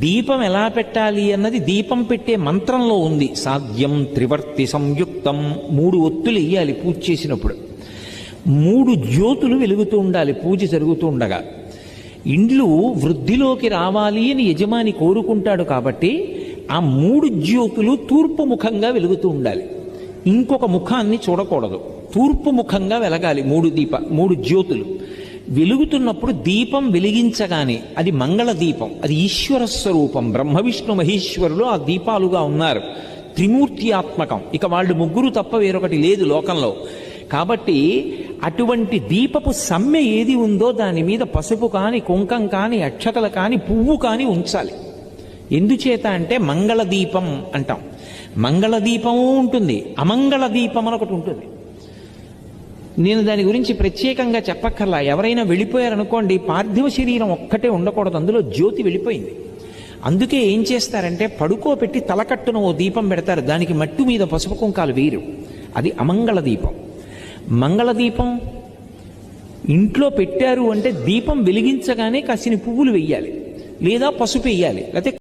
దీపం ఎలా పెట్టాలి అన్నది దీపం పెట్టే మంత్రంలో ఉంది. సాధ్యం త్రివర్తి సంయుక్తం, 3 ఒత్తులు వేయాలి పూజ చేసినప్పుడు. 3 జ్యోతులు వెలుగుతూ ఉండాలి పూజ జరుగుతూ ఉండగా. ఇండ్లు వృద్ధిలోకి రావాలి అని యజమాని కోరుకుంటాడు కాబట్టి ఆ 3 జ్యోతులు తూర్పు ముఖంగా వెలుగుతూ ఉండాలి. ఇంకొక ముఖాన్ని చూడకూడదు, తూర్పు ముఖంగా వెలగాలి 3 జ్యోతులు. వెలుగుతున్నప్పుడు దీపం వెలిగించగానే అది మంగళ దీపం, అది ఈశ్వర స్వరూపం. బ్రహ్మ విష్ణు మహేశ్వరులు ఆ దీపాలుగా ఉన్నారు, త్రిమూర్త్యాత్మకం. ఇక వాళ్ళు ముగ్గురు తప్ప వేరొకటి లేదు లోకంలో. కాబట్టి అటువంటి దీపపు సమ్మె ఏది ఉందో దాని మీద పసుపు కాని, కుంకం కాని, అక్షతలు కాని, పువ్వు కాని ఉంచాలి. ఎందుచేత అంటే మంగళ దీపం అంటాం. మంగళ దీపము ఉంటుంది, అమంగళ దీపం అని ఒకటి ఉంటుంది. నేను దాని గురించి ప్రత్యేకంగా చెప్పక్కర్లా. ఎవరైనా వెళ్ళిపోయారనుకోండి, పార్థివ శరీరం ఒక్కటే ఉండకూడదు, అందులో జ్యోతి వెళ్ళిపోయింది. అందుకే ఏం చేస్తారంటే పడుకోబెట్టి తలకట్టున ఓ దీపం పెడతారు, దానికి మట్టు మీద పసుపు కుంకాలు వేయరు. అది అమంగళ దీపం. మంగళ దీపం ఇంట్లో పెట్టారు అంటే దీపం వెలిగించగానే కాసిన పువ్వులు వెయ్యాలి, లేదా పసుపు వెయ్యాలి, లేకపోతే